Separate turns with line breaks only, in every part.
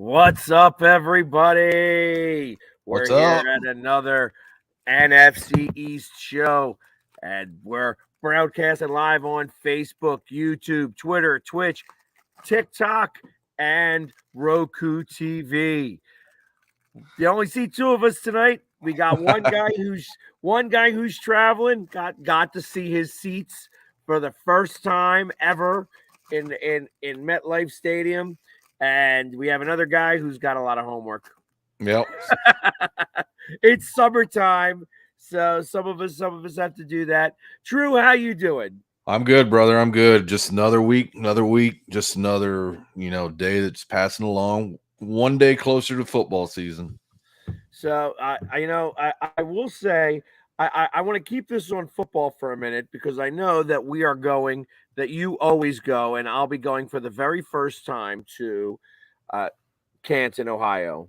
What's up, everybody? We're
What's
here
up?
at another NFC East show, and we're broadcasting live on Facebook, YouTube, Twitter, Twitch, TikTok, and Roku TV. You only see two of us tonight. We got one guy who's traveling, got to see his seats for the first time ever in MetLife Stadium. And we have another guy who's got a lot of homework.
Yep.
It's summertime, so some of us have to do that. Drew, how you doing?
I'm good, brother. I'm good. Just another week, just another, day that's passing along. One day closer to football season.
So I will say I want to keep this on football for a minute because I know that that you always go, and I'll be going for the very first time to Canton, Ohio,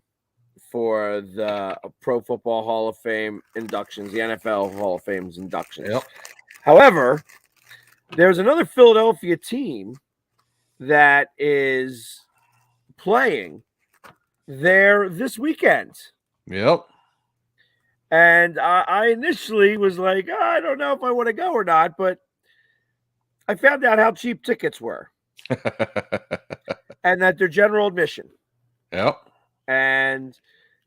for the Pro Football Hall of Fame inductions, the NFL Hall of Fame's inductions.
Yep.
However, there's another Philadelphia team that is playing there this weekend.
Yep.
And I initially was like, I don't know if I want to go or not, but I found out how cheap tickets were and that they're general admission.
Yep.
And,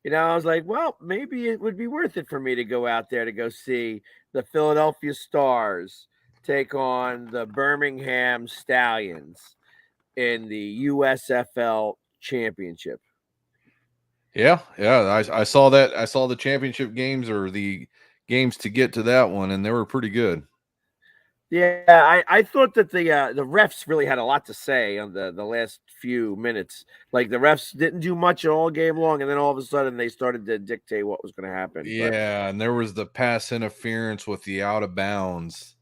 I was like, well, maybe it would be worth it for me to go out there to go see the Philadelphia Stars take on the Birmingham Stallions in the USFL Championship.
Yeah. I saw that. I saw the championship games or the games to get to that one, and they were pretty good.
Yeah, I thought that the refs really had a lot to say on the last few minutes. Like the refs didn't do much all game long, and then all of a sudden they started to dictate what was going to happen.
Yeah, and there was the pass interference with the out of bounds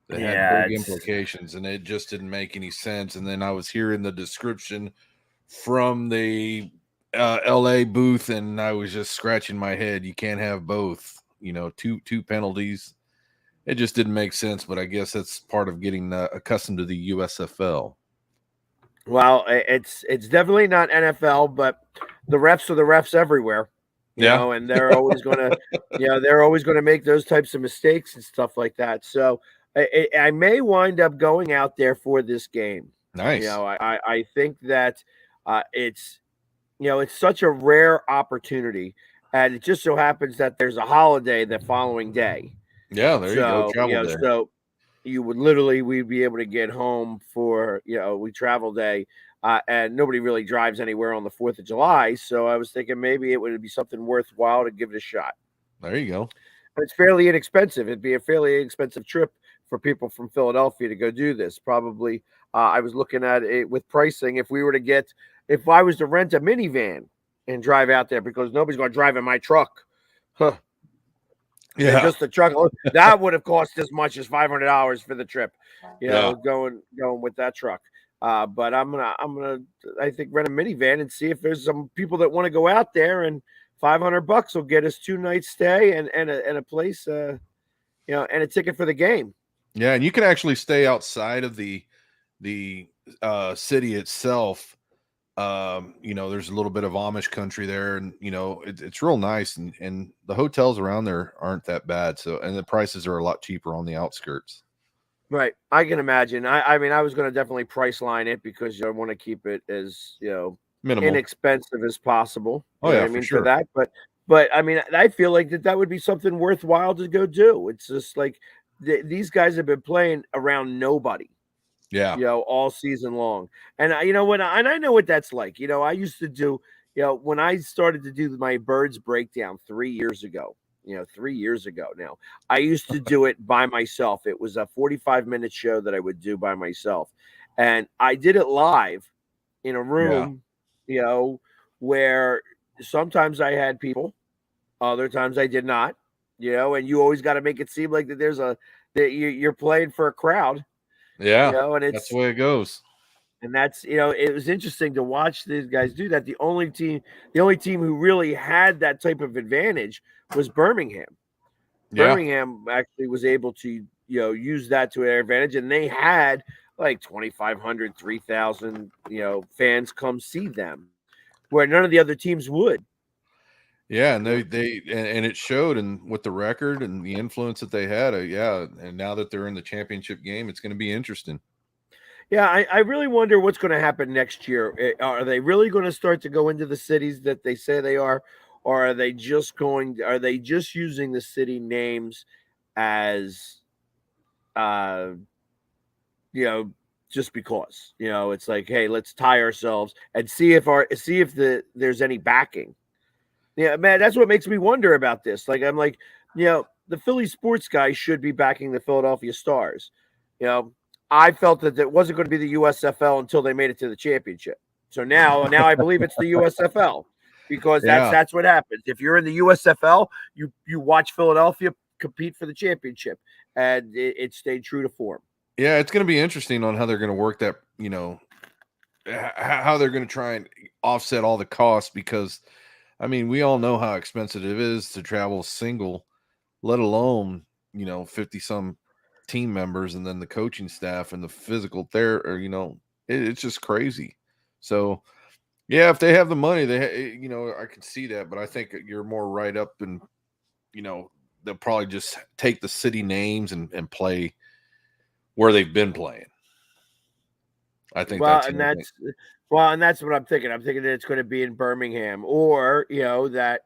that had big implications, and it just didn't make any sense. And then I was hearing the description from the LA booth, and I was just scratching my head. You can't have both, two penalties. It just didn't make sense, but I guess that's part of getting accustomed to the USFL.
Well, it's definitely not NFL, but the refs are the refs everywhere. You know, and they're always going to, make those types of mistakes and stuff like that. So I may wind up going out there for this game.
Nice.
I think that it's such a rare opportunity, and it just so happens that there's a holiday the following day.
Yeah, there you go. Travel day.
So we'd be able to get home for we travel day and nobody really drives anywhere on the 4th of July. So I was thinking maybe it would be something worthwhile to give it a shot.
There you go.
It's fairly inexpensive. It'd be a fairly inexpensive trip for people from Philadelphia to go do this. Probably, I was looking at it with pricing. If I was to rent a minivan and drive out there, because nobody's going to drive in my truck. Huh.
Yeah.
Just the truck that would have cost as much as $500 for the trip, going with that truck. But I think rent a minivan and see if there's some people that want to go out there, and $500 will get us 2 night stay and a place, and a ticket for the game.
Yeah, and you can actually stay outside of the city itself. There's a little bit of Amish country there, and it's real nice, and the hotels around there aren't that bad. So, and the prices are a lot cheaper on the outskirts.
Right, I can imagine. I mean, I was going to definitely price line it because I want to keep it as
Minimal,
inexpensive as possible.
Oh yeah,
I mean,
for sure.
for that, but I mean, I feel like that would be something worthwhile to go do. It's just like these guys have been playing around nobody.
Yeah.
All season long. And I know what that's like. I used to do, when I started to do my birds breakdown 3 years ago, 3 years ago now, I used to do it by myself. It was a 45-minute show that I would do by myself. And I did it live in a room, where sometimes I had people, other times I did not, and you always got to make it seem like that you're playing for a crowd.
Yeah,
and
that's the way it goes.
And that's, it was interesting to watch these guys do that. The only team who really had that type of advantage was Birmingham.
Yeah.
Birmingham actually was able to, use that to their advantage, and they had like 2,500, 3,000, fans come see them, where none of the other teams would.
Yeah, and and it showed, and with the record and the influence that they had, and now that they're in the championship game, it's going to be interesting.
Yeah, I really wonder what's going to happen next year. Are they really going to start to go into the cities that they say they are, or are they just using the city names as, just because, it's like, hey, let's tie ourselves and see if there's any backing. Yeah, man, that's what makes me wonder about this. Like, I'm like, the Philly sports guy should be backing the Philadelphia Stars. I felt that it wasn't going to be the USFL until they made it to the championship. So now I believe it's the USFL, because that's what happens. If you're in the USFL, you watch Philadelphia compete for the championship, and it stayed true to form.
Yeah, it's going to be interesting on how they're going to work that, how they're going to try and offset all the costs, because I mean, we all know how expensive it is to travel single, let alone, 50 some team members, and then the coaching staff and the physical therapy, it's just crazy. So yeah, if they have the money, I can see that, but I think you're more right up, and, they'll probably just take the city names and play where they've been playing. I think
and that's what I'm thinking. I'm thinking that it's going to be in Birmingham, or that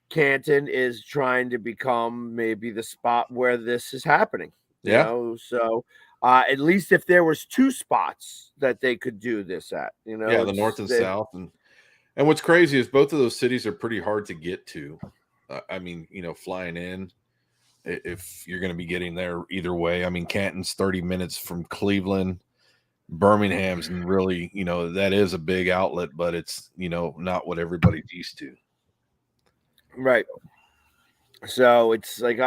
Canton is trying to become maybe the spot where this is happening. So at least if there was 2 spots that they could do this at,
the north and south, and what's crazy is both of those cities are pretty hard to get to. I mean, flying in, if you're going to be getting there either way. I mean, Canton's 30 minutes from Cleveland. Birmingham's really, that is a big outlet, but it's, not what everybody's used to.
Right. So it's like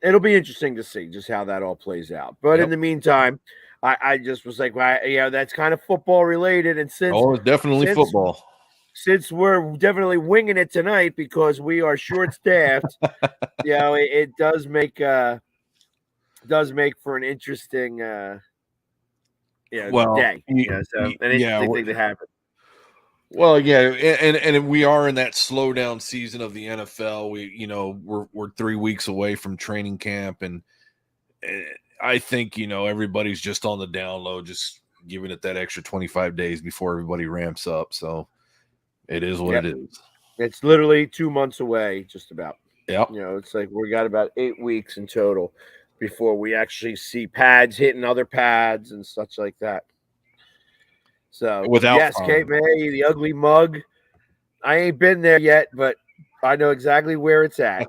it'll be interesting to see just how that all plays out. But in the meantime, I just was like, well, that's kind of football related, and
it's definitely football.
Since we're definitely winging it tonight because we are short staffed, it does make for an interesting day. So an interesting thing to happen.
Well, yeah, and we are in that slow down season of the NFL. We're 3 weeks away from training camp, and I think everybody's just on the down low, just giving it that extra 25 days before everybody ramps up. So it is what it is.
It's literally 2 months away, just about.
Yeah.
It's like we got about 8 weeks in total before we actually see pads hitting other pads and such like that. So
Without
yes,
phone.
Cape May, the ugly mug. I ain't been there yet, but I know exactly where it's at.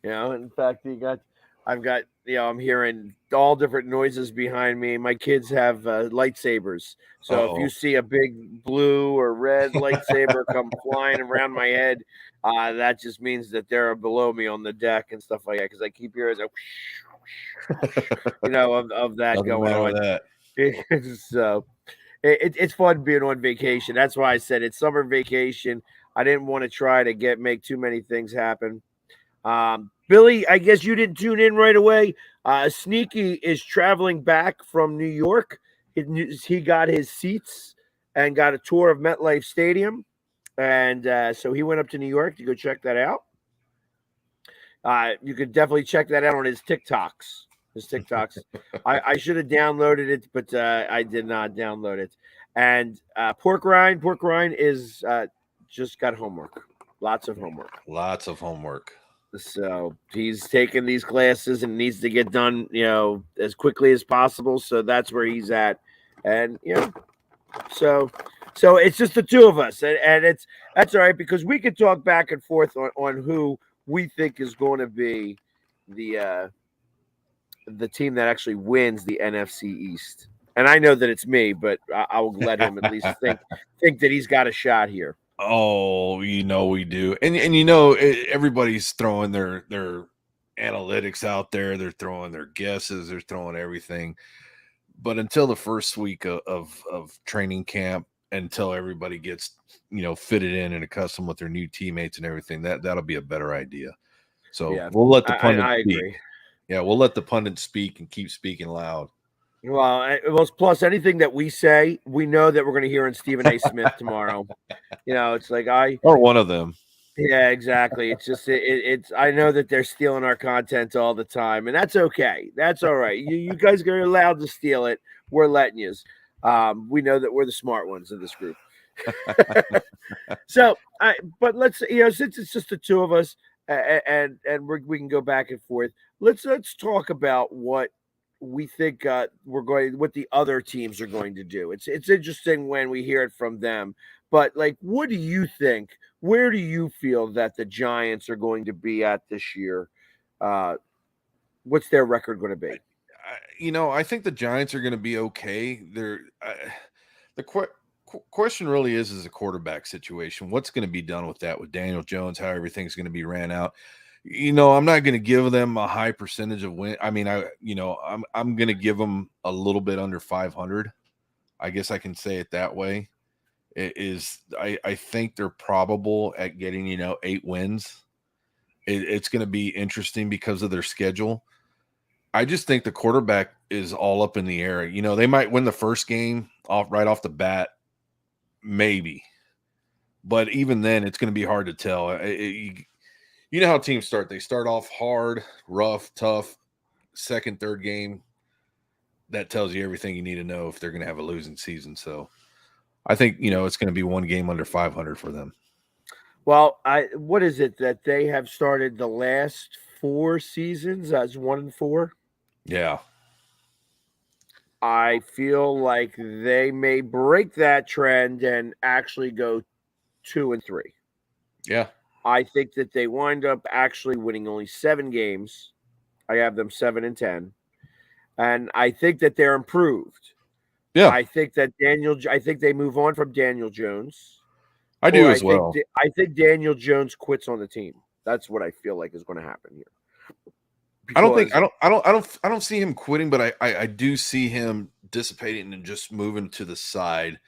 In fact, I've got, I'm hearing all different noises behind me. My kids have lightsabers. So if you see a big blue or red lightsaber come flying around my head, that just means that they're below me on the deck and stuff like that. Because I keep hearing, of that going on.
That.
So it's fun being on vacation. That's why I said it's summer vacation. I didn't want to try to make too many things happen. Billy, I guess you didn't tune in right away. Sneaky is traveling back from New York. He got his seats and got a tour of MetLife Stadium. And so he went up to New York to go check that out. You could definitely check that out on his TikToks. I should have downloaded it, but I did not download it. And Pork Rind is just got homework. Lots of homework. So he's taking these classes and needs to get done, as quickly as possible. So that's where he's at. And so it's just the two of us, and that's all right, because we could talk back and forth on who we think is going to be the team that actually wins the NFC East. And I know that it's me, but I'll let him at least think that he's got a shot here.
Oh, we do. And everybody's throwing their analytics out there. They're throwing their guesses. They're throwing everything. But until the first week of training camp, until everybody gets, fitted in and accustomed with their new teammates and everything, that'll be a better idea. So we'll let the pundits speak. Agree. Yeah, we'll let the pundits speak and keep speaking loud.
Well, plus anything that we say, we know that we're going to hear in Stephen A. Smith tomorrow. It's like
or one of them.
Yeah, exactly. It's just it's. I know that they're stealing our content all the time, and that's okay. That's all right. You guys are allowed to steal it. We're letting you. We know that we're the smart ones in this group. But let's since it's just the two of us, and we can go back and forth. Let's talk about what we think what the other teams are going to do. It's interesting when we hear it from them. But what do you think? Where do you feel that the Giants are going to be at this year? What's their record going to be?
I think the Giants are going to be okay. The question really is a quarterback situation. What's going to be done with that, with Daniel Jones, how everything's going to be ran out? I'm not going to give them a high percentage of win. I mean, I'm going to give them a little bit under 500. I guess I can say it that way. I think they're probable at getting 8 wins. It's going to be interesting because of their schedule. I just think the quarterback is all up in the air. They might win the first game right off the bat, maybe, but even then, it's going to be hard to tell. You know how teams start. They start off hard, rough, tough. Second, third game, that tells you everything you need to know if they're going to have a losing season. So I think, it's going to be one game under 500 for them.
Well, what is it that they have started the last 4 seasons as 1-4?
Yeah.
I feel like they may break that trend and actually go 2-3.
Yeah.
I think that they wind up actually winning only 7 games. I have them 7-10. And I think that they're improved.
Yeah.
I think they move on from Daniel Jones.
I do as well.
I think Daniel Jones quits on the team. That's what I feel like is going to happen here.
I don't see him quitting, but I do see him dissipating and just moving to the side.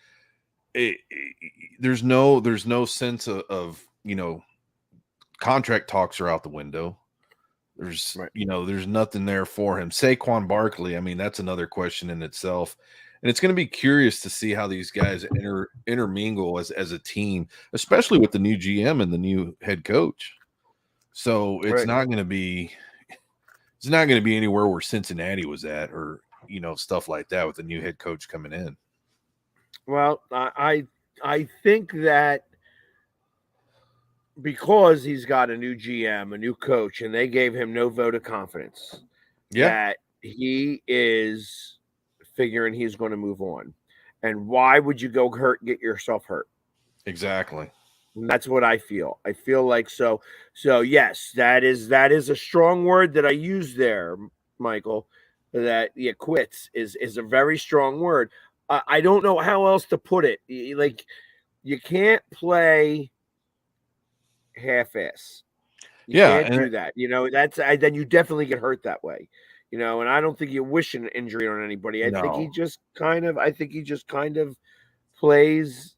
There's no sense of contract talks are out the window. There's there's nothing there for him. Saquon Barkley, I mean, that's another question in itself. And it's going to be curious to see how these guys intermingle as a team, especially with the new GM and the new head coach. So it's not going to be anywhere where Cincinnati was at, or stuff like that with the new head coach coming in.
Well, I think that because he's got a new GM, a new coach, and they gave him no vote of confidence, that he is figuring he's going to move on. And why would you go get yourself hurt?
Exactly.
And that's what I feel. I feel like so. So yes, that is a strong word that I use there, Michael. That quits is a very strong word. I don't know how else to put it. Like you can't play half-ass. You
Yeah,
can't do that. Then you definitely get hurt that way. And I don't think you wish an injury on anybody. I think he
no,
just kind of plays.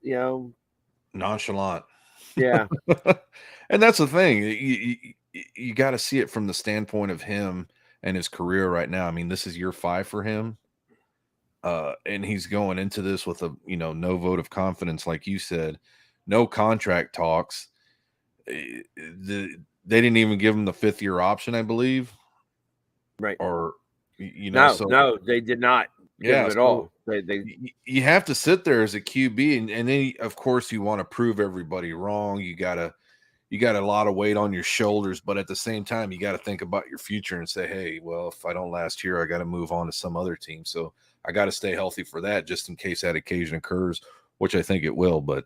nonchalant.
Yeah.
And that's the thing. You got to see it from the standpoint of him and his career right now. I mean, this is year 5 for him. And he's going into this with a no vote of confidence, like you said, no contract talks. They didn't even give him the 5th-year option, I believe.
Right.
Or
no, they did not give him at all.
You have to sit there as a QB, and then of course you want to prove everybody wrong. You got a lot of weight on your shoulders, but at the same time, you got to think about your future and say, hey, well, if I don't last here, I got to move on to some other team. So I got to stay healthy for that, just in case that occasion occurs, which I think it will. But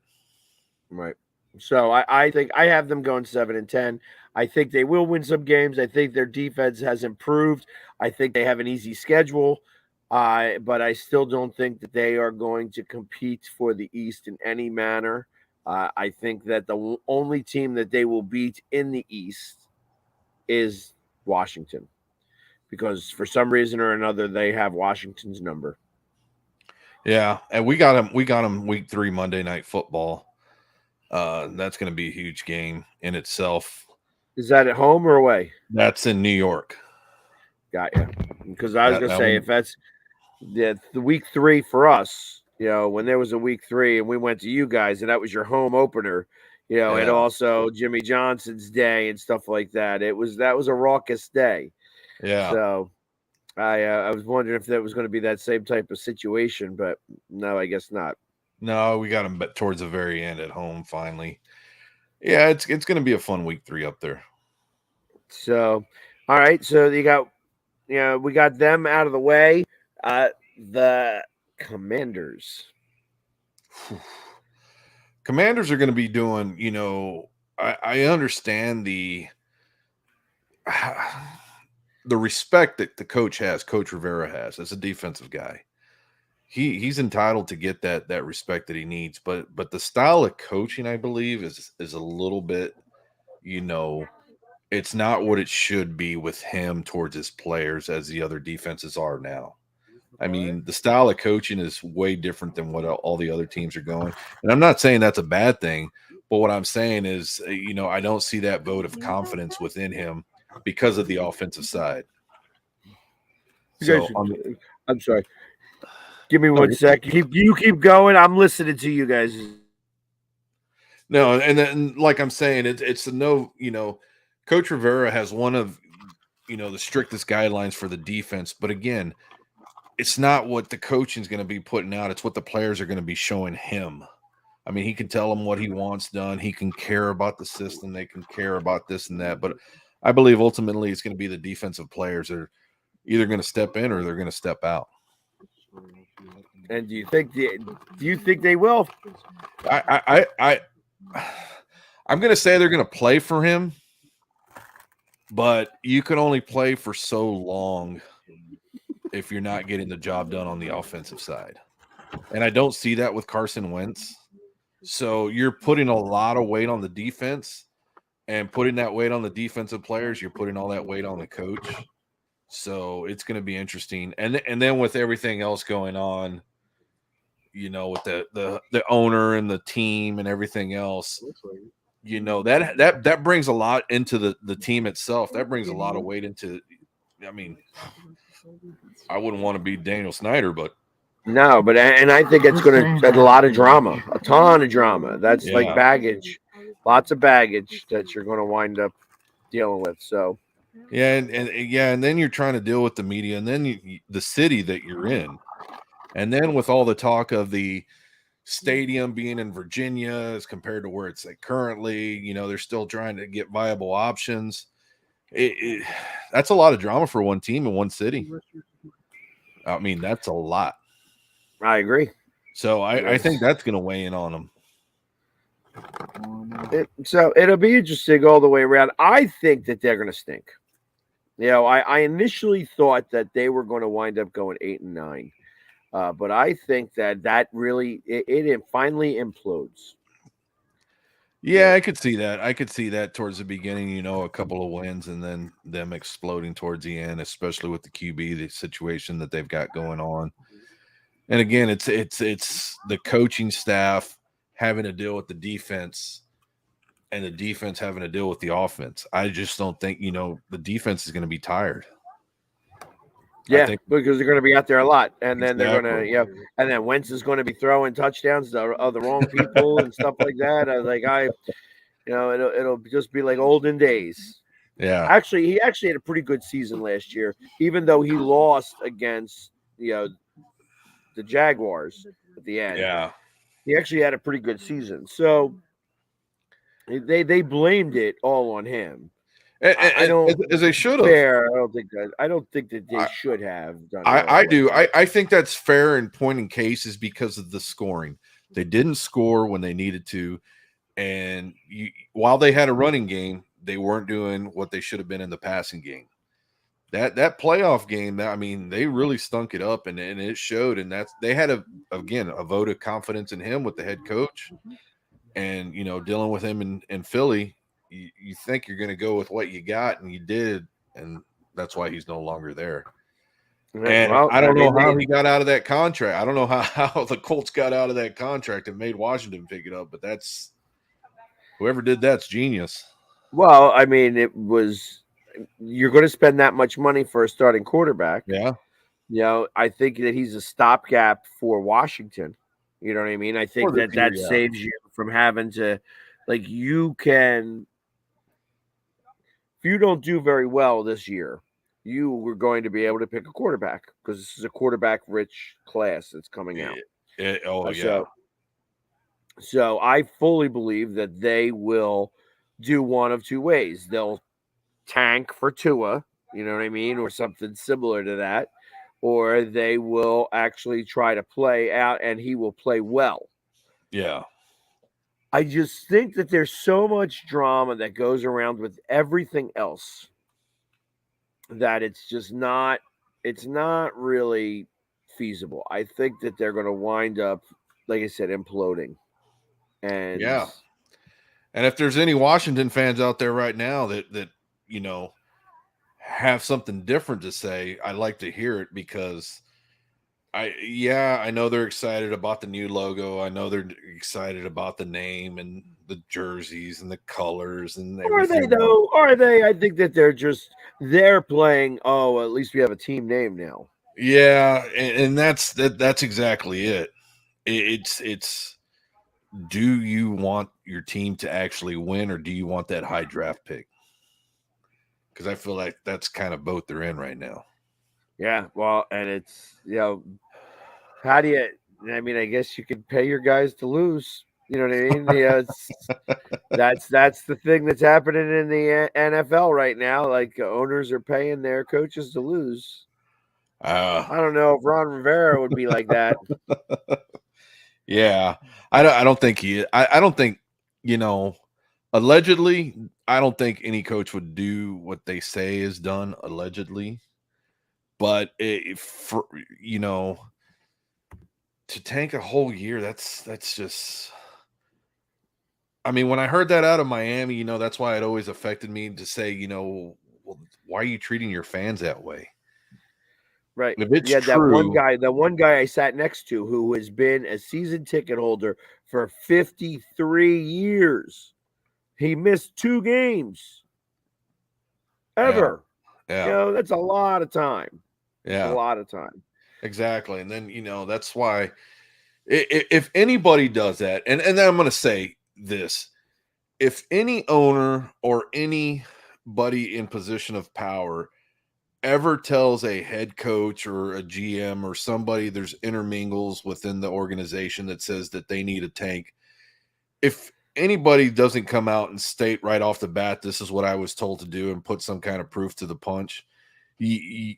right. So I think I have them going 7-10. I think they will win some games. I think their defense has improved. I think they have an easy schedule. But I still don't think that they are going to compete for the East in any manner. I think that the only team that they will beat in the East is Washington, because for some reason or another they have Washington's number.
yeah, and we got them week 3 Monday Night Football. That's going to be a huge game in itself.
Is that at home or away?
That's in New York.
Got you. Because I was going to say, if that's the week 3 for us, when there was a week 3 and we went to you guys and that was your home opener, and also Jimmy Johnson's day and stuff like that. That was a raucous day.
Yeah.
So I was wondering if that was going to be that same type of situation, but no, I guess not.
No, we got them towards the very end at home finally. Yeah, it's going to be a fun week 3 up there.
So, all right. So we got them out of the way. The Commanders.
Commanders are going to be doing, I understand the respect that the coach has, Coach Rivera has, as a defensive guy. He's entitled to get that respect that he needs, but the style of coaching, I believe, is a little bit, it's not what it should be with him towards his players as the other defenses are now. I mean, the style of coaching is way different than what all the other teams are going. And I'm not saying that's a bad thing, but what I'm saying is, I don't see that vote of confidence within him because of the offensive side. So
I'm sorry. Give me 1 sec. You keep going. I'm listening to you guys.
No, and then like I'm saying, it's a no. Coach Rivera has one of the strictest guidelines for the defense, but again, it's not what the coaching is going to be putting out. It's what the players are going to be showing him. I mean, he can tell them what he wants done. He can care about the system. They can care about this and that. But I believe ultimately it's going to be the defensive players that are either going to step in or they're going to step out.
And do you think they will?
I'm going to say they're going to play for him, but you can only play for so long if you're not getting the job done on the offensive side. And I don't see that with Carson Wentz. So you're putting a lot of weight on the defense, and putting that weight on the defensive players, you're putting all that weight on the coach. So it's going to be interesting. And then with everything else going on, with the owner and the team and everything else, that brings a lot into the team itself. That brings a lot of weight into, I mean, I wouldn't want to be Daniel Snyder, but
no, but and I think it's going to add a lot of drama, a ton of drama. That's like baggage, lots of baggage that you're going to wind up dealing with. So,
and then you're trying to deal with the media, and then the city that you're in, and then with all the talk of the stadium being in Virginia as compared to where it's at currently, they're still trying to get viable options. That's a lot of drama for one team in one city. I mean, that's a lot.
I agree.
So I think that's going to weigh in on them.
So it'll be interesting all the way around. I think that they're going to stink. I initially thought that they were going to wind up going 8-9, but I think that really it finally implodes.
Yeah, I could see that. I could see that towards the beginning, a couple of wins and then them exploding towards the end, especially with the QB, the situation that they've got going on. And again, it's the coaching staff having to deal with the defense and the defense having to deal with the offense. I just don't think, the defense is going to be tired.
Yeah, because they're going to be out there a lot, and then they're going to, and then Wentz is going to be throwing touchdowns to the wrong people and stuff like that. It'll just be like olden days.
Yeah.
Actually, he actually had a pretty good season last year, even though he lost against the Jaguars at the end.
Yeah.
He actually had a pretty good season. So they blamed it all on him. I don't,
as they should have.
Fair. I don't think that they should have done.
I do. I think that's fair in point in cases because of the scoring. They didn't score when they needed to, and while they had a running game, they weren't doing what they should have been in the passing game. That playoff game, I mean, they really stunk it up, and it showed. And they had a vote of confidence in him with the head coach, and dealing with him in Philly. You think you're going to go with what you got, and you did, and that's why he's no longer there. And I don't know how he got out of that contract. I don't know how the Colts got out of that contract and made Washington pick it up, but that's whoever did that's genius.
Well, I mean, you're going to spend that much money for a starting quarterback.
Yeah.
I think that he's a stopgap for Washington. You know what I mean? I think that saves you from having to, you can. If you don't do very well this year, you were going to be able to pick a quarterback because this is a quarterback-rich class that's coming out.
Yeah.
So I fully believe that they will do one of two ways. They'll tank for Tua, you know what I mean, or something similar to that, or they will actually try to play out and he will play well.
Yeah.
I just think that there's so much drama that goes around with everything else that it's not really feasible. I think that they're going to wind up, like I said, imploding. And
yeah. And if there's any Washington fans out there right now that have something different to say, I'd like to hear it because I know they're excited about the new logo. I know they're excited about the name and the jerseys and the colors and everything.
Are they though? Are they? I think that they're playing. Oh, at least we have a team name now.
Yeah, and that's exactly it. It's do you want your team to actually win or do you want that high draft pick? Because I feel like that's kind of both they're in right now.
Yeah, well, and it's how do you? I mean, I guess you could pay your guys to lose. You know what I mean? Yeah, that's the thing that's happening in the NFL right now. Like owners are paying their coaches to lose. I don't know if Ron Rivera would be like that.
Yeah, I don't think I don't think allegedly. I don't think any coach would do what they say is done allegedly. But to tank a whole year, that's just. I mean, when I heard that out of Miami, that's why it always affected me to say, well, why are you treating your fans that way?
Right.
If it's
true, that one guy I sat next to who has been a season ticket holder for 53 years. He missed 2 games ever.
Yeah.
That's a lot of time.
Yeah.
A lot of time.
Exactly. And then, that's why if anybody does that, and then I'm going to say this, if any owner or anybody in position of power ever tells a head coach or a GM or somebody there's intermingles within the organization that says that they need a tank, if anybody doesn't come out and state right off the bat, this is what I was told to do and put some kind of proof to the punch, you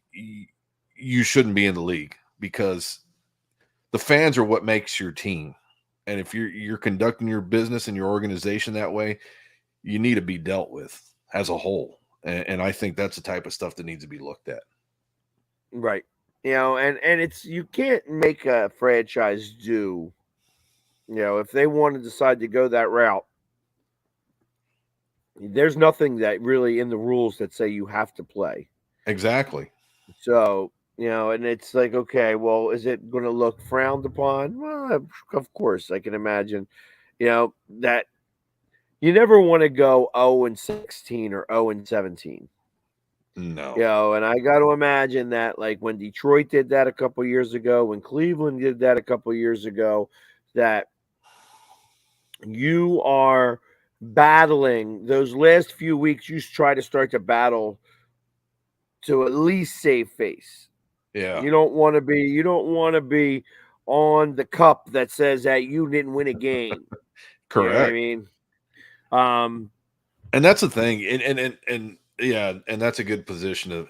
shouldn't be in the league because the fans are what makes your team. And if you're conducting your business and your organization that way, you need to be dealt with as a whole. And I think that's the type of stuff that needs to be looked at.
Right. And it's, you can't make a franchise do, if they want to decide to go that route, there's nothing that really in the rules that say you have to play.
Exactly.
So, and it's like, okay, well, is it going to look frowned upon? Well, of course, I can imagine, that you never want to go 0-16 or 0-17.
No.
And I got to imagine that, like when Detroit did that a couple years ago, when Cleveland did that a couple years ago, that you are battling those last few weeks. You try to start to battle to at least save face.
Yeah.
You don't want to be on the cup that says that you didn't win a game.
Correct.
You know what I mean?
And that's the thing. And yeah, and that's a good position of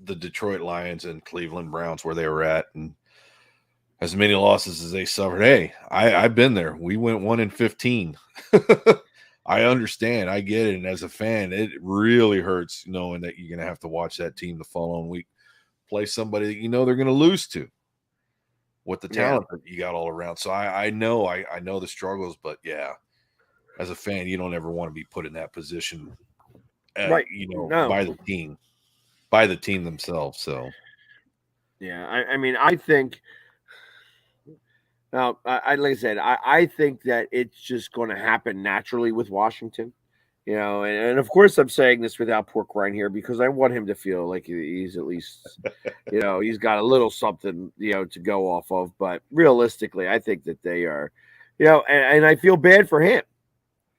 the Detroit Lions and Cleveland Browns where they were at, and as many losses as they suffered. Hey, I've been there. We went 1-15. I understand. I get it. And as a fan, it really hurts knowing that you're going to have to watch that team the following week play somebody that they're going to lose to with the talent that you got all around. So I know the struggles, but yeah, as a fan, you don't ever want to be put in that position,
right?
By the team themselves. So
yeah, I mean, I think. Now, like I said, I think that it's just going to happen naturally with Washington, and of course I'm saying this without Pork Rind here because I want him to feel like he's at least, he's got a little something, to go off of. But realistically, I think that they are, and I feel bad for him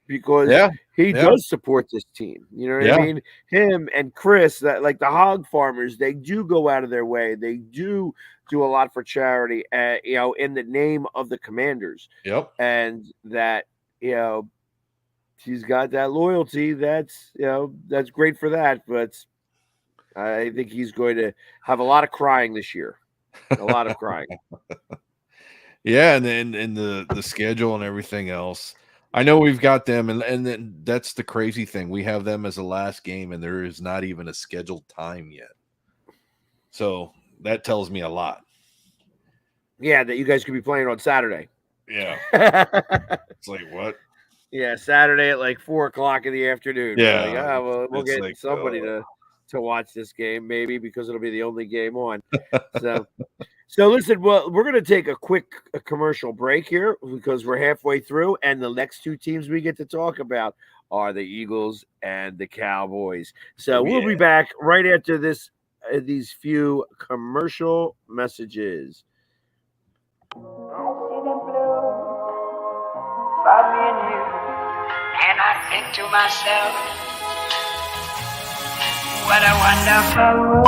because he does support this team. You know what I mean? Him and Chris, that like the hog farmers, they do go out of their way. They do a lot for charity, in the name of the Commanders.
Yep.
And that, he's got that loyalty. That's, that's great for that. But I think he's going to have a lot of crying this year. A lot of crying.
Yeah. And then the schedule and everything else. I know we've got them, and then that's the crazy thing. We have them as the last game, and there is not even a scheduled time yet. So that tells me a lot. Yeah,
that you guys could be playing on Saturday.
Yeah. It's like, what?
Yeah, Saturday at like 4:00 in the afternoon.
Yeah.
Like, we'll get somebody to watch this game, maybe, because it'll be the only game on. So listen, well, we're going to take a quick commercial break here because we're halfway through, and the next two teams we get to talk about are the Eagles and the Cowboys. So we'll be back right after these few commercial messages.
I see them blue by me and you, and I think to myself, what a wonderful world.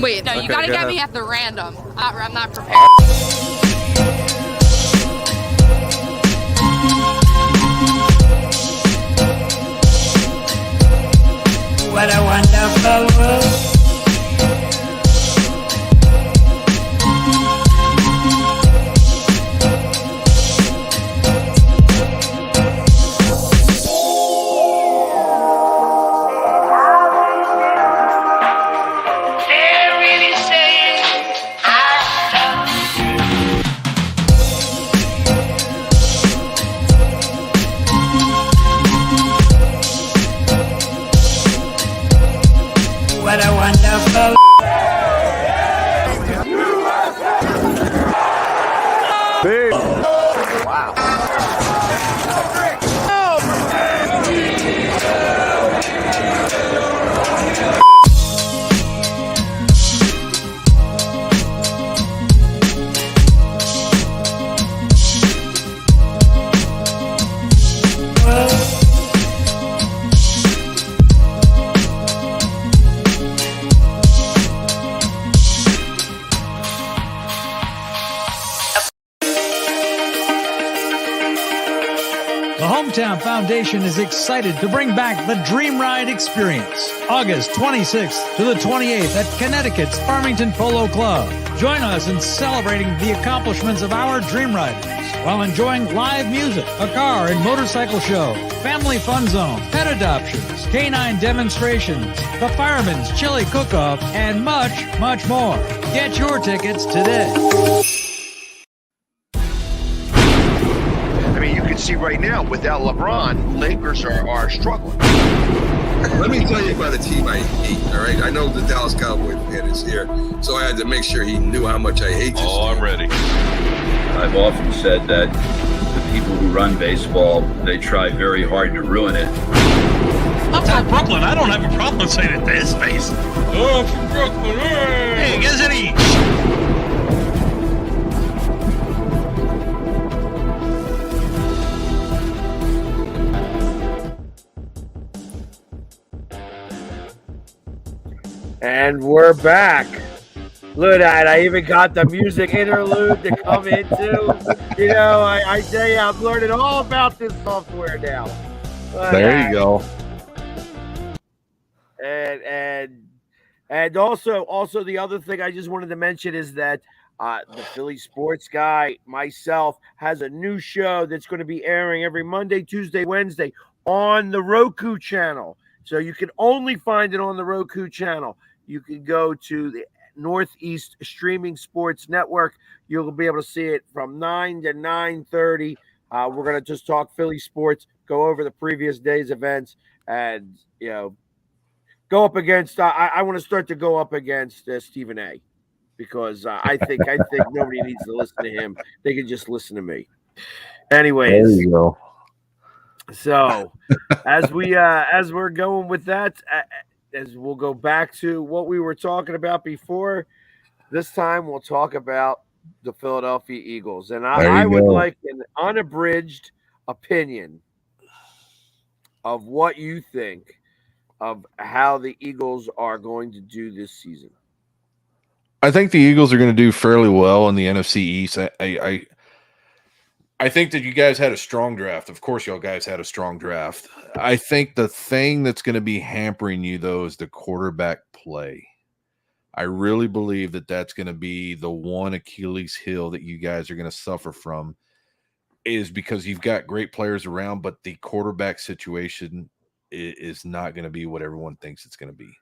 Wait, no, you gotta get me at the random. I'm not prepared.
What a wonderful world. What a wonderful
big. Wow.
Foundation is excited to bring back the Dream Ride experience, August 26th to the 28th at Connecticut's Farmington Polo Club. Join us in celebrating the accomplishments of our Dream Riders while enjoying live music, a car and motorcycle show, family fun zone, pet adoptions, canine demonstrations, the Fireman's Chili Cook-Off, and much, much more. Get your tickets today.
I mean, you can see right now, without LeBron, Lakers are struggling.
Let me tell you about a team I hate, all right? I know the Dallas Cowboys fan is here, so I had to make sure he knew how much I hate this team.
I'm ready.
I've often said that the people who run baseball, they try very hard to ruin it.
I'm from Brooklyn. I don't have a problem saying it to his face. Oh, from Brooklyn. Hey, guess any.
And we're back. Look at that. I even got the music interlude to come into. You know, I tell you, I'm learning all about this software now.
There you go.
And also the other thing I just wanted to mention is that the Philly sports guy, myself, has a new show that's going to be airing every Monday, Tuesday, Wednesday on the Roku channel. So you can only find it on the Roku channel. You can go to the Northeast Streaming Sports Network. You'll be able to see it from 9 to 9:30. We're going to just talk Philly sports, go over the previous day's events, and, you know, go up against I want to start to go up against Stephen A, because I think nobody needs to listen to him. They can just listen to me. Anyways,
There you go.
So as we're going with that, as we'll go back to what we were talking about before, this time we'll talk about the Philadelphia Eagles. And I would like an unabridged opinion of what you think of how the Eagles are going to do this season.
I think the Eagles are going to do fairly well in the NFC East. I think that you guys had a strong draft. Of course, y'all guys had a strong draft. I think the thing that's going to be hampering you, though, is the quarterback play. I really believe that that's going to be the one Achilles heel that you guys are going to suffer from, is because you've got great players around, but the quarterback situation is not going to be what everyone thinks it's going to be.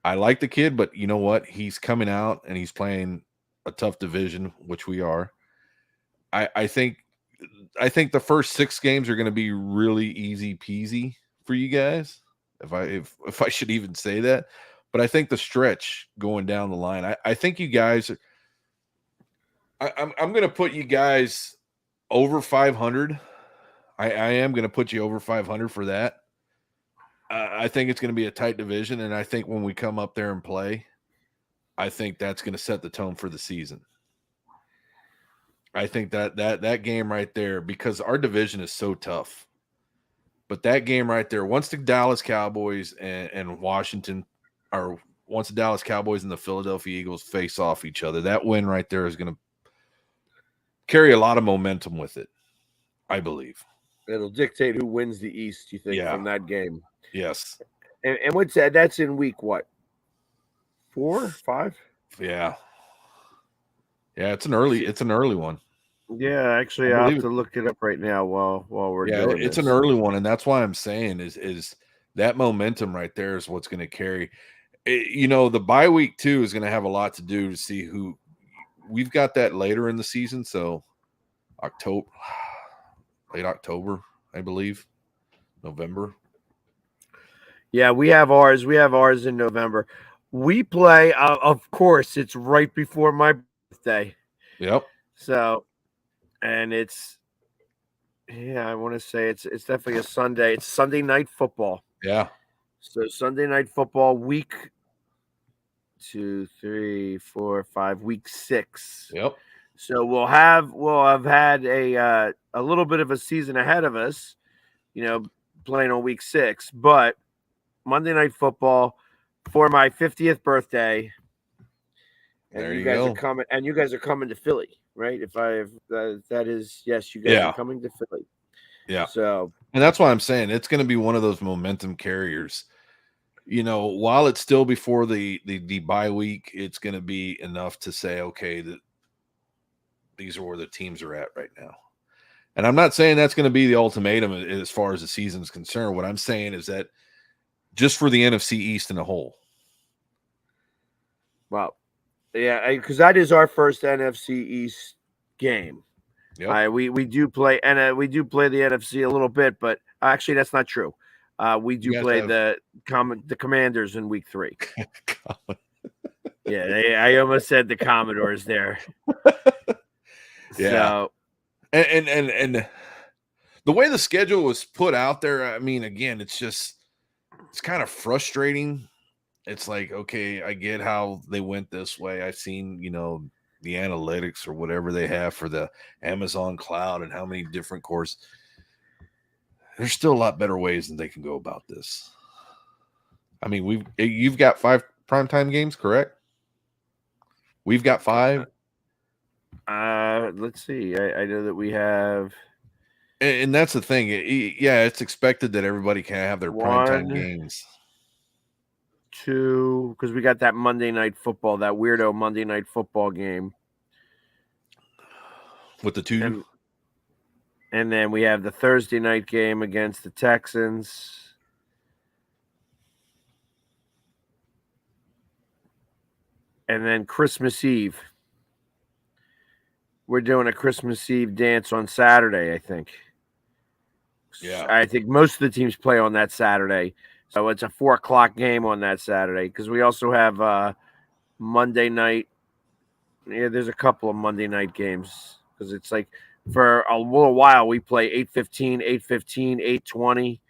I like the kid, but you know what? He's coming out and he's playing a tough division, which we are. I think the first 6 games are going to be really easy peasy for you guys, if I should even say that. But I think the stretch going down the line, I think you guys, I'm going to put you guys over 500. I am going to put you over 500 for that. I think it's going to be a tight division, and I think when we come up there and play, I think that's going to set the tone for the season. I think that game right there, because our division is so tough. But that game right there, once the Dallas Cowboys and Washington, or once the Dallas Cowboys and the Philadelphia Eagles face off each other, that win right there is going to carry a lot of momentum with it, I believe.
It'll dictate who wins the East, you think, from that game.
Yes.
And what's that? That's in week what? 4, 5?
Yeah. Yeah, it's an early one.
Yeah, actually, I'll have to look it up right now while we're doing
it's
this.
an early one, and that's why I'm saying is that momentum right there is what's going to carry. The bye week too is going to have a lot to do to see who we've got that later in the season. So late October, I believe, November.
Yeah, we have ours. We have ours in November. We play, of course, it's right before my birthday.
Yep.
So, and I want to say it's definitely a Sunday. It's Sunday night football.
Yeah.
So Sunday night football, week 2, 3, 4, 5, week 6.
Yep.
So we'll have had a little bit of a season ahead of us, playing on week 6, but Monday night football for my 50th birthday. And
there
you guys
go.
are coming, and you guys are coming to Philly, right? That is, yes, you guys are coming to Philly.
Yeah.
So
And that's why I'm saying it's going to be one of those momentum carriers. While it's still before the bye week, it's going to be enough to say, okay, that these are where the teams are at right now. And I'm not saying that's going to be the ultimatum as far as the season is concerned. What I'm saying is that just for the NFC East in a whole.
Well, yeah, because that is our first NFC East game.
Yep.
We do play, and we do play the NFC a little bit, but actually that's not true. We do play the Commanders in week 3. Yeah, I almost said the Commodores there.
Yeah. So, and the way the schedule was put out there, I mean, again, it's kind of frustrating. It's like, okay, I get how they went this way. I've seen, the analytics or whatever they have for the Amazon cloud and how many different courses. There's still a lot better ways that they can go about this. I mean, you've got 5 primetime games, correct? We've got 5.
Let's see. I know that we have,
and that's the thing. Yeah, it's expected that everybody can have their primetime games.
2, because we got that Monday Night Football, that weirdo Monday Night Football game
with the 2.
And then we have the Thursday night game against the Texans. And then Christmas Eve. We're doing a Christmas Eve dance on Saturday, I think.
Yeah.
I think most of the teams play on that Saturday. So it's a 4:00 game on that Saturday, because we also have Monday night. Yeah, there's a couple of Monday night games, because it's like for a little while we play 8:15, 8:20.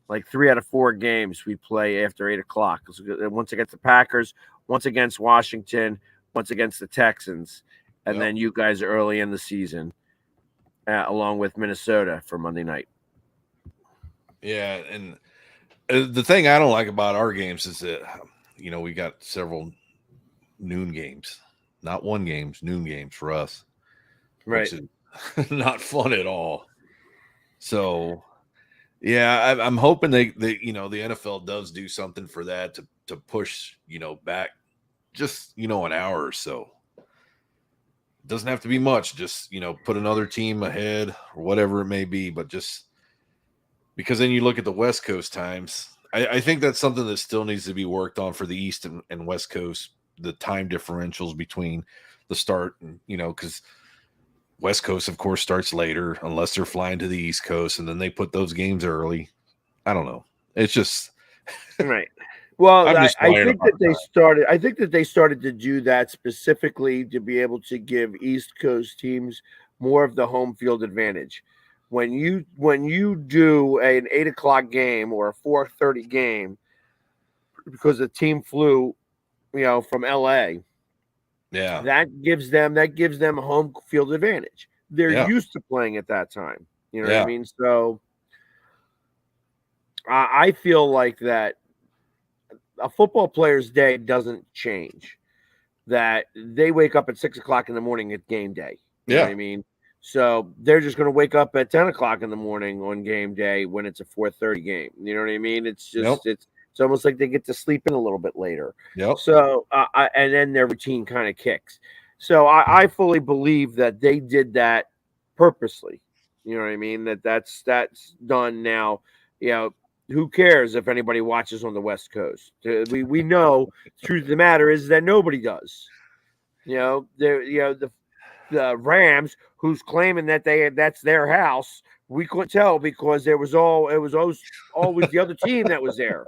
Like 3 out of 4 games we play after 8:00. Once against the Packers, once against Washington, once against the Texans, and then you guys are early in the season, along with Minnesota for Monday night.
Yeah, and the thing I don't like about our games is that, we got several noon games, not one games, noon games for us,
right?
Which is not fun at all. So, yeah, I'm hoping they the NFL does do something for that to push back just an hour or so. It doesn't have to be much. Just put another team ahead or whatever it may be, but just. Because then you look at the West Coast times. I think that's something that still needs to be worked on for the East and West Coast, the time differentials between the start, and because West Coast, of course, starts later unless they're flying to the East Coast, and then they put those games early. I don't know. It's just
right. Well, I think that they started. I think that they started to do that specifically to be able to give East Coast teams more of the home field advantage. When you do an 8:00 game or a 4:30 game, because the team flew, from LA, that gives them a home field advantage. They're used to playing at that time. You know what I mean? So I feel like that a football player's day doesn't change. That they wake up at 6:00 in the morning at game day. You know what I mean? So they're just going to wake up at 10:00 in the morning on game day when it's a 4:30 game. You know what I mean? It's just it's almost like they get to sleep in a little bit later.
Yep.
So and then their routine kind of kicks. So I fully believe that they did that purposely. You know what I mean? That's done now. Who cares if anybody watches on the West Coast? We know the truth of the matter is that nobody does. The Rams, who's claiming that that's their house, we couldn't tell because it was always the other team that was there.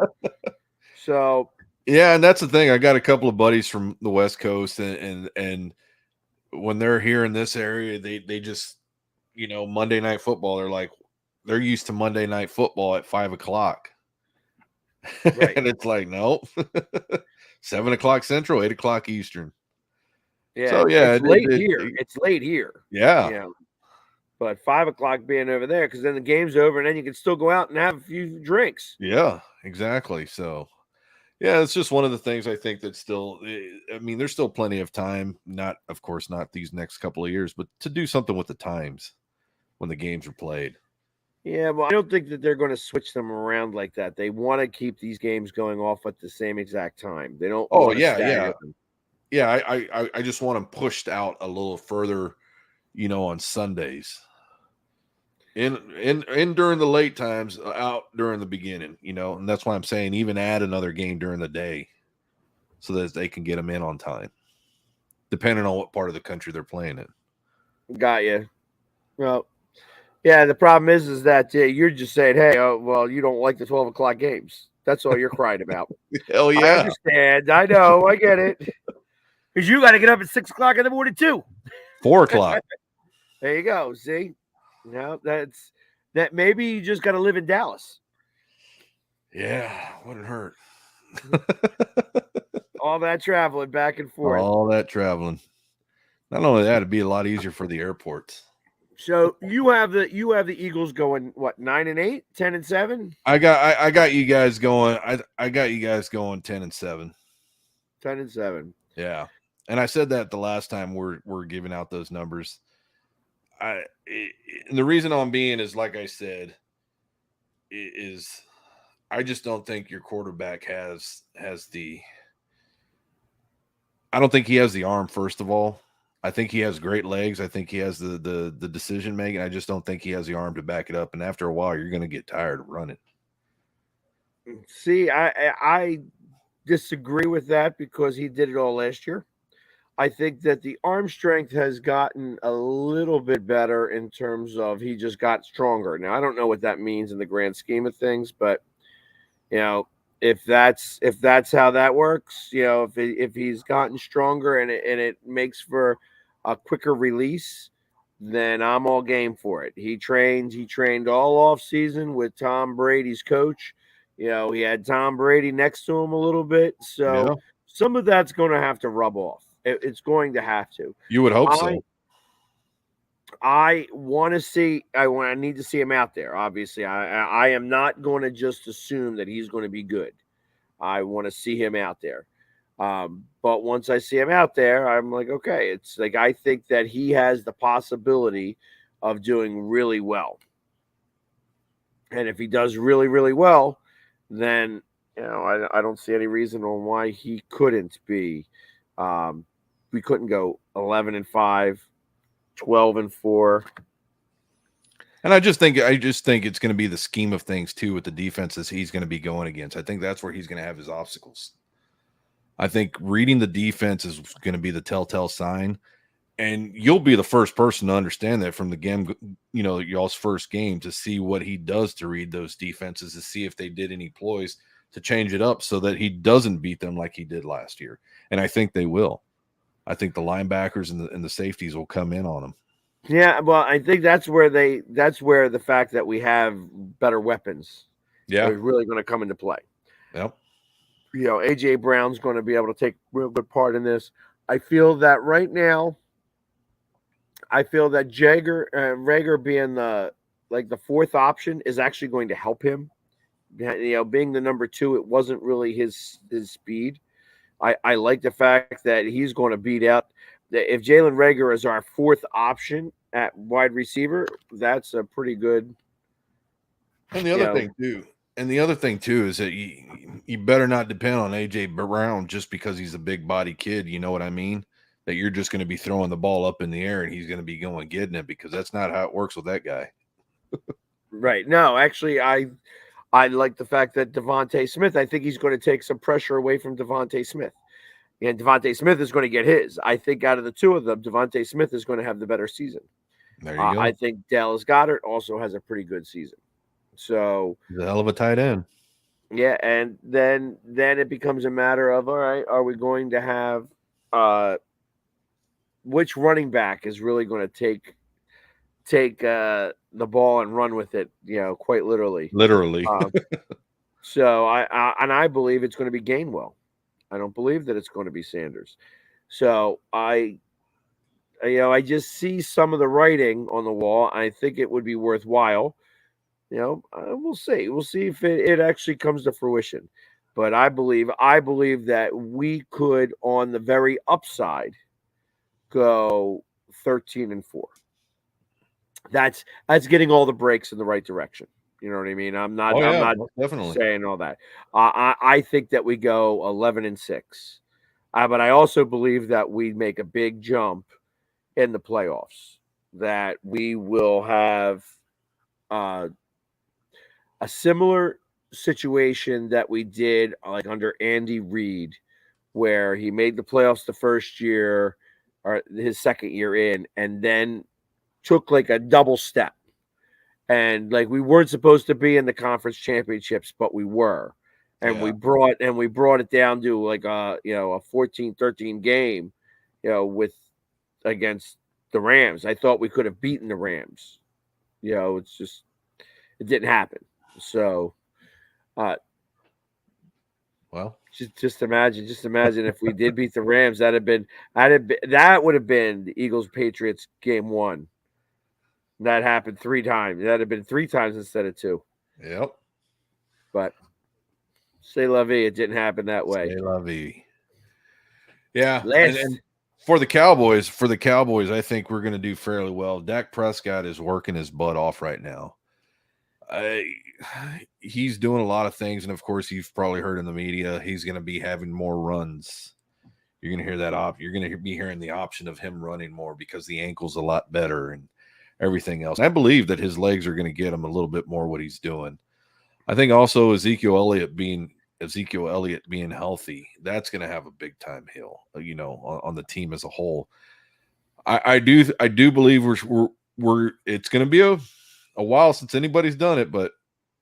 So
yeah, and that's the thing. I got a couple of buddies from the West Coast, and when they're here in this area, they just Monday Night Football. They're used to Monday Night Football at 5:00, right? And it's like nope, 7:00 Central, 8:00 Eastern.
Yeah,
so, yeah,
it's late here. It's late here.
Yeah.
But 5:00 being over there, because then the game's over, and then you can still go out and have a few drinks.
Yeah, exactly. So, yeah, it's just one of the things I think that still. I mean, there's still plenty of time. Not, of course, not these next couple of years, but to do something with the times when the games are played.
Yeah, well, I don't think that they're going to switch them around like that. They want to keep these games going off at the same exact time. They don't
Oh
want to
yeah,
stagger
yeah,
them.
yeah. I just want them pushed out a little further, on Sundays. In during the late times, out during the beginning, and that's why I'm saying even add another game during the day, so that they can get them in on time, depending on what part of the country they're playing in.
Got you. Well, yeah. The problem is that you're just saying, "Hey, well, you don't like the 12 o'clock games." That's all you're crying about.
Hell
I
yeah.
understand. I know. I get it. Because you got to get up at 6 o'clock in the morning too.
4 o'clock.
There you go. See, that. Maybe you just got to live in Dallas.
Yeah, wouldn't hurt.
All that traveling back and forth.
All that traveling. Not only that, it'd be a lot easier for the airports.
So you have the Eagles going what 9-8, 10-7?
I got you guys going. I got you guys going 10-7.
10-7.
Yeah, and I said that the last time we're giving out those numbers. And the reason I'm being is, like I said, is I just don't think your quarterback has the. I don't think he has the arm. First of all, I think he has great legs. I think he has the decision making. I just don't think he has the arm to back it up. And after a while, you're going to get tired of running.
See, I disagree with that because he did it all last year. I think that the arm strength has gotten a little bit better in terms of he just got stronger. Now, I don't know what that means in the grand scheme of things, but if that's how that works, if he's gotten stronger and it makes for a quicker release, then I'm all game for it. He trained all off season with Tom Brady's coach. He had Tom Brady next to him a little bit, so some of that's going to have to rub off. It's going to have to.
You would hope so.
I want to see. I need to see him out there. Obviously, I am not going to just assume that he's going to be good. I want to see him out there. But once I see him out there, I'm like, okay. It's like I think that he has the possibility of doing really well. And if he does really, really well, then I don't see any reason on why he couldn't be. We couldn't go 11-5. 12-4.
And I just think it's going to be the scheme of things too with the defenses he's going to be going against. I think that's where he's going to have his obstacles. I think reading the defense is going to be the telltale sign, and you'll be the first person to understand that from the game, y'all's first game, to see what he does to read those defenses, to see if they did any ploys to change it up so that he doesn't beat them like he did last year. And I think they will. I think the linebackers and the safeties will come in on them.
Yeah, well, I think that's where the fact that we have better weapons is really going to come into play.
Yep.
AJ Brown's going to be able to take real good part in this. I feel that right now. I feel that Rager being the fourth option is actually going to help him. Being the number 2, it wasn't really his speed. I like the fact that he's going to beat out. If Jalen Reagor is our fourth option at wide receiver, that's a pretty good.
And the other thing too is that you better not depend on AJ Brown just because he's a big body kid. You know what I mean? That you're just going to be throwing the ball up in the air and he's going to be going getting it, because that's not how it works with that guy.
Right. No, actually, I like the fact that Devontae Smith, I think he's going to take some pressure away from Devontae Smith. And Devontae Smith is going to get his. I think out of the two of them, Devontae Smith is going to have the better season.
There you go.
I think Dallas Goedert also has a pretty good season. So
he's a hell of a tight end.
Yeah, and then it becomes a matter of, all right, are we going to have which running back is really going to take the ball and run with it, quite literally. So I believe it's going to be Gainwell. I don't believe that it's going to be Sanders. So I just see some of the writing on the wall. I think it would be worthwhile. We'll see. We'll see if it actually comes to fruition. But I believe that we could, on the very upside, go 13-4. that's getting all the breaks in the right direction. You know what I mean? I'm not
definitely
saying all that. I think that we go 11-6, but I also believe that we make a big jump in the playoffs. That we will have a similar situation that we did like under Andy Reid, where he made the playoffs the first year or his second year in, and then took like a double step. And like we weren't supposed to be in the conference championships, but we were. And we brought it down to like a 14-13 game, with against the Rams. I thought we could have beaten the Rams. It's just it didn't happen. So
well,
just imagine if we did beat the Rams, that would have been the Eagles Patriots game 1. That happened 3 times. That'd have been 3 times instead of 2.
Yep.
But c'est la vie, it didn't happen that way.
C'est la vie. Yeah. And for the Cowboys, I think we're going to do fairly well. Dak Prescott is working his butt off right now. He's doing a lot of things, and of course, you've probably heard in the media he's going to be having more runs. You're going to hear that You're going to be hearing the option of him running more because the ankle's a lot better and everything else. I believe that his legs are going to get him a little bit more what he's doing. I think also Ezekiel Elliott being healthy, that's going to have a big time hill, on the team as a whole. I do believe we're it's going to be a while since anybody's done it, but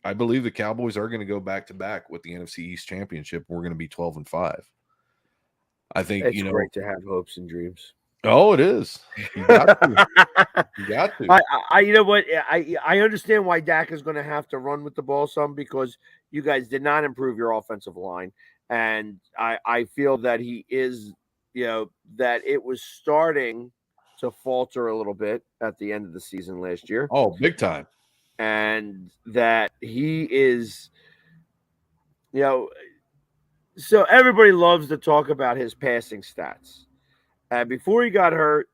I believe the Cowboys are going to go back to back with the NFC East Championship. We're going to be 12-5. I think
it's great to have hopes and dreams.
Oh, it is. You got to. You got to.
You know what? I understand why Dak is going to have to run with the ball some because you guys did not improve your offensive line, and I feel that he is, that it was starting to falter a little bit at the end of the season last year.
Oh, big time.
And that he is, so everybody loves to talk about his passing stats. And before he got hurt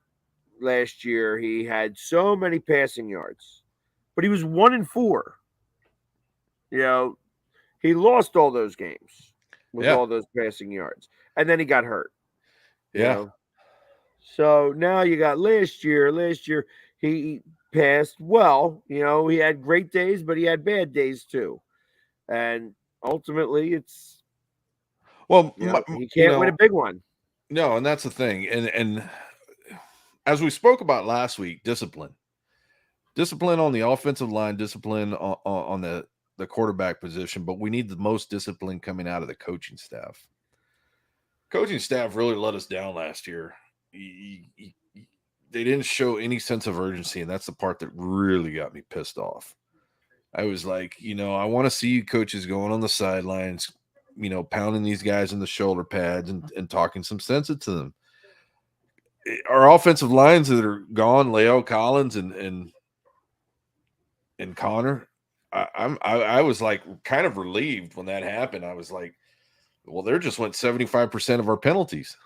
last year, he had so many passing yards, but he was 1-4. He lost all those games with all those passing yards, and then he got hurt. So now you got last year. Last year he passed well. He had great days, but he had bad days too. And ultimately, it's he can't win a big one.
No, and that's the thing. And as we spoke about last week, discipline on the offensive line, discipline on the quarterback position, but we need the most discipline coming out of the coaching staff. Coaching staff really let us down last year. They didn't show any sense of urgency, and that's the part that really got me pissed off. I was like, I want to see coaches going on the sidelines, pounding these guys in the shoulder pads and talking some sense into them. Our offensive lines that are gone, Leo Collins and Connor, I was like kind of relieved when that happened. I was like, well, there just went 75% of our penalties.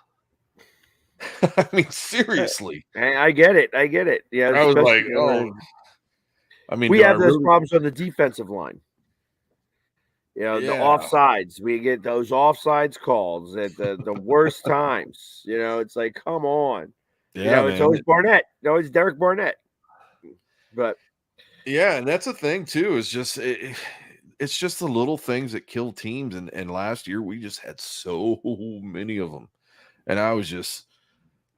I mean, seriously.
I get it. Yeah,
I was like,
we have those problems on the defensive line. The offsides. We get those offsides calls at the worst times. It's like, come on.
Yeah,
it's always Barnett. No, it's Derek Barnett. But
yeah, and that's the thing too. Is just it's just the little things that kill teams. And last year we just had so many of them, and I was just.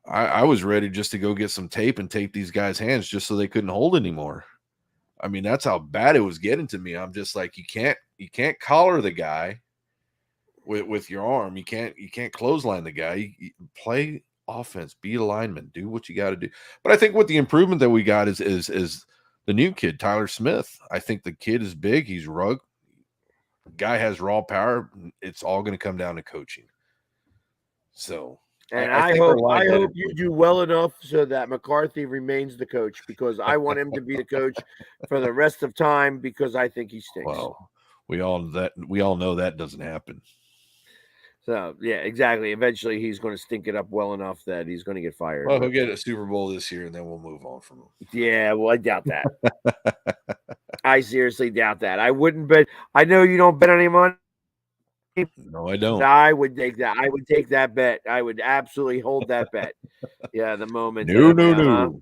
I was ready just to go get some tape and tape these guys' hands just so they couldn't hold anymore. I mean, that's how bad it was getting to me. I'm just like, you can't collar the guy with your arm. You can't clothesline the guy. You play offense, be a lineman, do what you got to do. But I think what the improvement that we got is the new kid, Tyler Smith. I think the kid is big. He's rugged. Guy has raw power. It's all going to come down to coaching. So.
And I hope you do well enough so that McCarthy remains the coach, because I want him to be the coach for the rest of time because I think he stinks.
Well, we all know that doesn't happen.
So yeah, exactly. Eventually, he's going to stink it up well enough that he's going to get fired.
Well, he'll get a Super Bowl this year, and then we'll move on from him.
Yeah, well, I doubt that. I seriously doubt that. I wouldn't bet. I know you don't bet any money.
No, I don't.
I would take that. I would take that bet. I would absolutely hold that bet. Yeah, the moment.
No.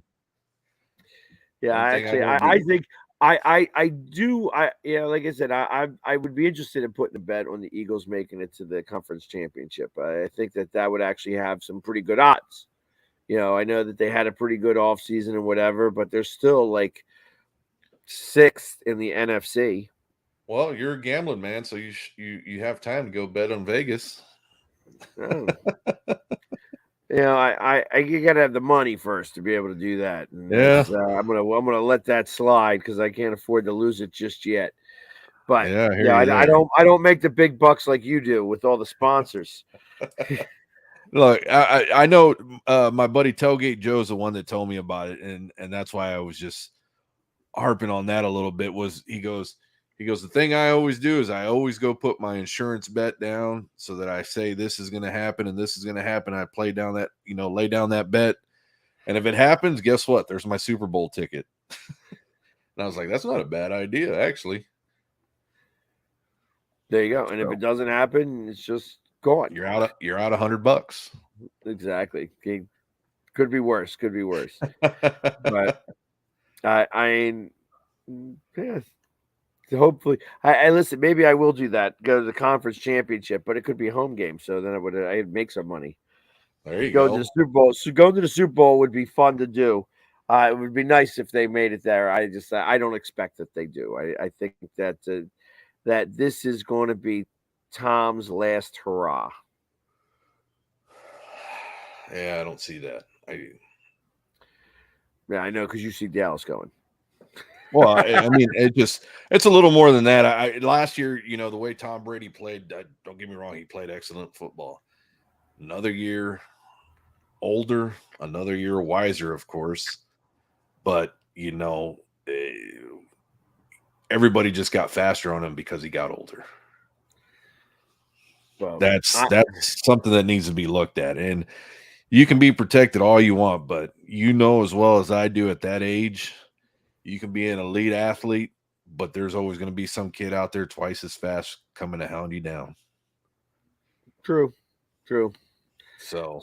Yeah, actually, I think I do. Like I said, I would be interested in putting a bet on the Eagles making it to the conference championship. I think that would actually have some pretty good odds. I know that they had a pretty good offseason and whatever, but they're still like 6th in the NFC.
Well, you're a gambling man, so you have time to go bet on Vegas.
Oh. You gotta have the money first to be able to do that. And
yeah,
I'm gonna let that slide because I can't afford to lose it just yet. But I don't make the big bucks like you do with all the sponsors.
Look, I know my buddy Tailgate Joe's the one that told me about it, and that's why I was just harping on that a little bit. Was he goes, the thing I always do is I always go put my insurance bet down so that I say this is going to happen and this is going to happen. I lay down that bet. And if it happens, guess what? There's my Super Bowl ticket. And I was like, that's not a bad idea, actually.
There you go. And if it doesn't happen, it's just gone.
You're out $100.
Exactly. Could be worse. But hopefully, I listen. Maybe I will do that. Go to the conference championship, but it could be a home game, so then I'd make some money.
There you go.
To the Super Bowl. So going to the Super Bowl would be fun to do. It would be nice if they made it there. I don't expect that they do. I think that this is going to be Tom's last hurrah.
Yeah, I don't see that.
Yeah, I know because you see Dallas going.
Well, I mean, it's a little more than that. Last year, the way Tom Brady played, don't get me wrong, he played excellent football. Another year older, another year wiser, of course. But, everybody just got faster on him because he got older. Well, that's something that needs to be looked at. And you can be protected all you want, but as well as I do at that age, you can be an elite athlete, but there's always going to be some kid out there twice as fast coming to hound you down.
True.
So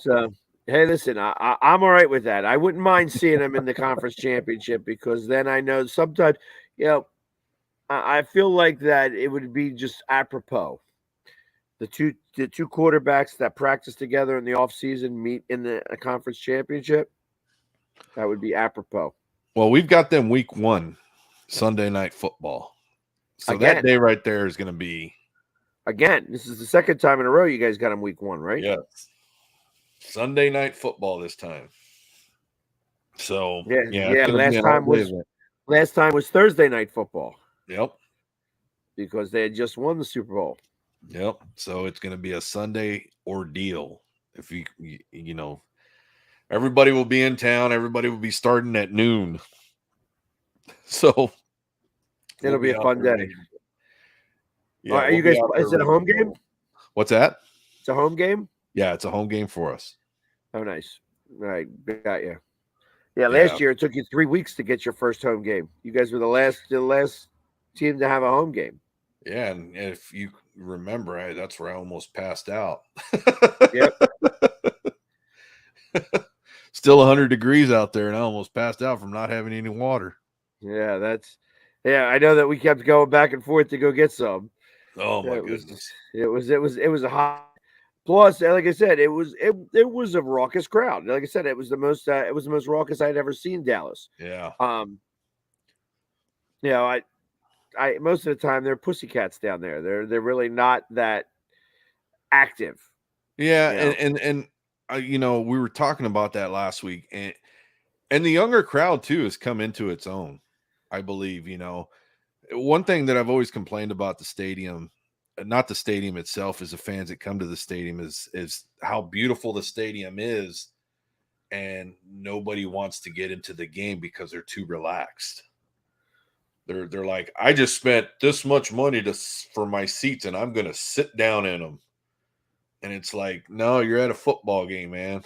hey, listen, I'm all right with that. I wouldn't mind seeing them in the conference championship because then I know sometimes, I feel like that it would be just apropos. The two quarterbacks that practice together in the offseason meet in the conference championship. That would be apropos.
Well, we've got them week 1, Sunday Night Football. So that day right there is going to be.
Again, this is the second time in a row you guys got them week 1, right?
Yes. Sunday Night Football this time. So,
last time was Thursday Night Football.
Yep.
Because they had just won the Super Bowl.
Yep. So it's going to be a Sunday ordeal. If everybody will be in town. Everybody will be starting at noon. So
it'll be a fun day. Yeah, are you guys? Is it a home game?
What's that?
It's a home game.
Yeah, it's a home game for us.
Oh, nice. All right, got you. Yeah, last year it took you 3 weeks to get your first home game. You guys were the last team to have a home game.
Yeah, and if you remember, that's where I almost passed out.
Yep.
Still 100 degrees out there, and I almost passed out from not having any water.
Yeah, I know that we kept going back and forth to go get some.
Oh my goodness!
It was a hot. Plus, like I said, it was a raucous crowd. Like I said, it was the most raucous I'd ever seen Dallas.
Yeah.
I most of the time they're pussycats down there. They're really not that active.
Yeah, and we were talking about that last week, and the younger crowd too has come into its own. I believe, one thing that I've always complained about the stadium, not the stadium itself, is the fans that come to the stadium is how beautiful the stadium is, and nobody wants to get into the game because they're too relaxed. They're like, I just spent this much money for my seats, and I'm going to sit down in them. And it's like, no, you're at a football game, man.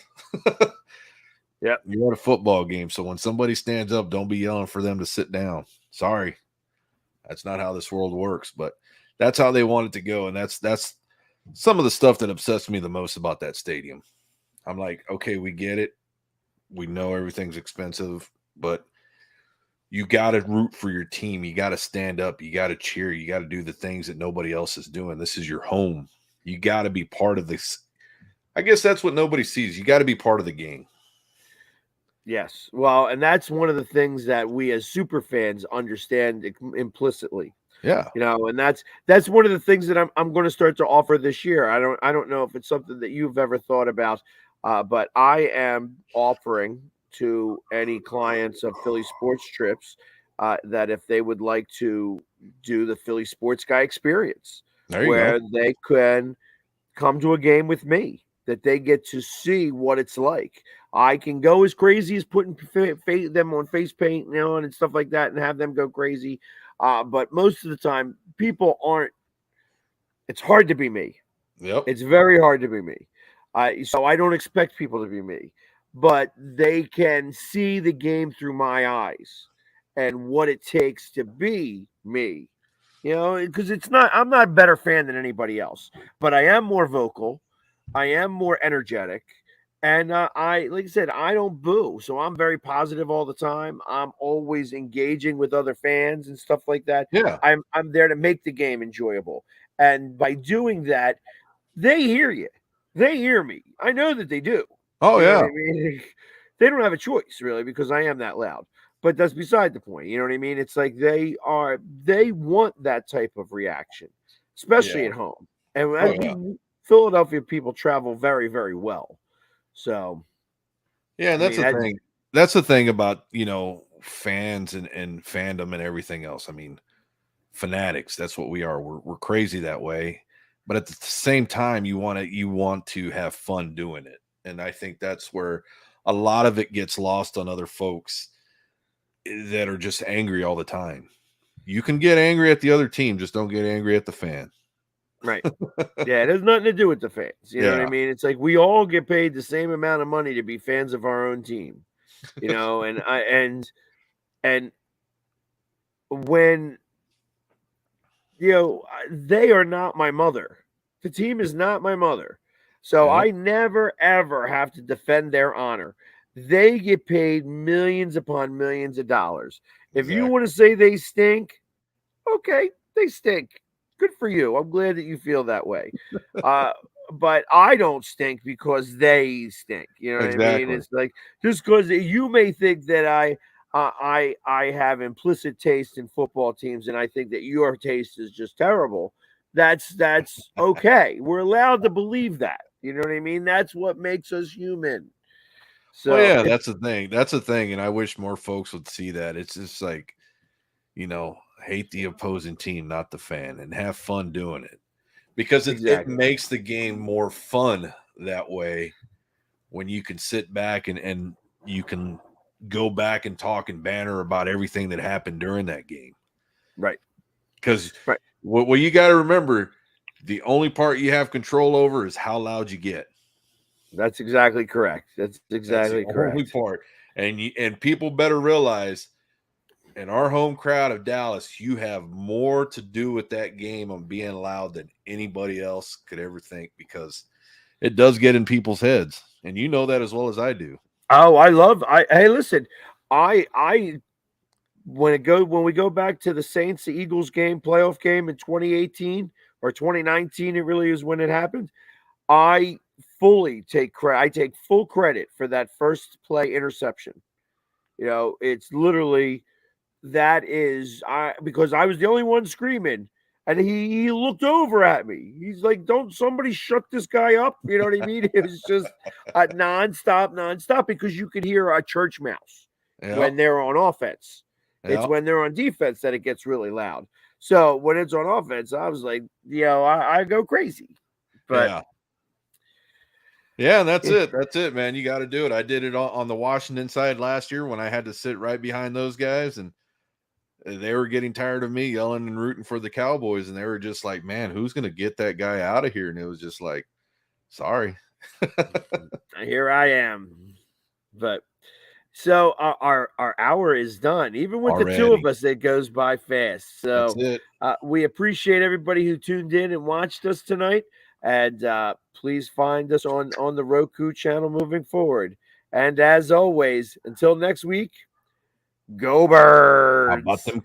Yep.
You're at a football game. So when somebody stands up, don't be yelling for them to sit down. Sorry. That's not how this world works. But that's how they want it to go. And that's some of the stuff that obsessed me the most about that stadium. I'm like, okay, we get it. We know everything's expensive, but you got to root for your team. You got to stand up. You got to cheer. You got to do the things that nobody else is doing. This is your home. You got to be part of this. I guess that's what nobody sees. You got to be part of the game.
Yes. Well, and that's one of the things that we as super fans understand implicitly.
Yeah.
You know, and that's one of the things that I'm going to start to offer this year. I don't know if it's something that you've ever thought about, but I am offering to any clients of Philly Sports Trips that if they would like to do the Philly Sports Guy experience, where they can come to a game with me, that they get to see what it's like. I can go as crazy as putting them on face paint, and stuff like that, and have them go crazy. But most of the time, people aren't. It's hard to be me.
Yep.
It's very hard to be me. So I don't expect people to be me, but they can see the game through my eyes and what it takes to be me. Because I'm not a better fan than anybody else, but I am more vocal. I am more energetic. And like I said, I don't boo. So I'm very positive all the time. I'm always engaging with other fans and stuff like that.
Yeah.
I'm there to make the game enjoyable. And by doing that, they hear you. They hear me. I know that they do.
Oh,
You know
yeah.
what I mean? They don't have a choice, really, because I am that loud. But that's beside the point. You know what I mean? It's like they want that type of reaction, especially at home. And Philadelphia people travel very, very well. So,
yeah, and that's the thing. That's the thing about, fans and fandom and everything else. I mean, fanatics, that's what we are. We're crazy that way. But at the same time, you want to have fun doing it. And I think that's where a lot of it gets lost on other folks that are just angry all the time. You can get angry at the other team, just don't get angry at the fan.
Right. Yeah, it has nothing to do with the fans. You know what I mean? It's like we all get paid the same amount of money to be fans of our own team. And when they are not my mother. The team is not my mother. So I never ever have to defend their honor. They get paid millions upon millions of dollars. If you want to say they stink, okay, they stink. Good for you. I'm glad that you feel that way. But I don't stink because they stink. You know what I mean? It's like just because you may think that I have implicit taste in football teams, and I think that your taste is just terrible. That's okay. We're allowed to believe that. You know what I mean? That's what makes us human. So
that's the thing. That's the thing, and I wish more folks would see that. It's just like, hate the opposing team, not the fan, and have fun doing it, because it makes the game more fun that way. When you can sit back and you can go back and talk and banter about everything that happened during that game,
right?
Because what you got to remember, the only part you have control over is how loud you get.
That's exactly correct. That's exactly correct.
Only part, and people better realize, in our home crowd of Dallas, you have more to do with that game on being loud than anybody else could ever think, because it does get in people's heads, and you know that as well as I do.
Oh, hey, listen, when we go back to the Saints Eagles game, playoff game in 2018 or 2019, it really is when it happened. I fully take credit. I take full credit for that first play interception. It's literally because I was the only one screaming, and he looked over at me. He's like, "Don't somebody shut this guy up?" You know what I mean? It was just nonstop, because you could hear a church mouse when they're on offense. It's when they're on defense that it gets really loud. So when it's on offense, I was like, I go crazy. But
yeah, that's it. That's it, man. You got to do it. I did it on the Washington side last year when I had to sit right behind those guys, and they were getting tired of me yelling and rooting for the Cowboys, and they were just like, "Man, who's going to get that guy out of here?" And it was just like, Sorry.
Here I am. But so our hour is done. Even with the two of
Already.
us, it goes by fast. So
That's it.
we appreciate everybody who tuned in and watched us tonight. And please find us on the Roku channel moving forward. And as always, until next week, go Birds.
How about them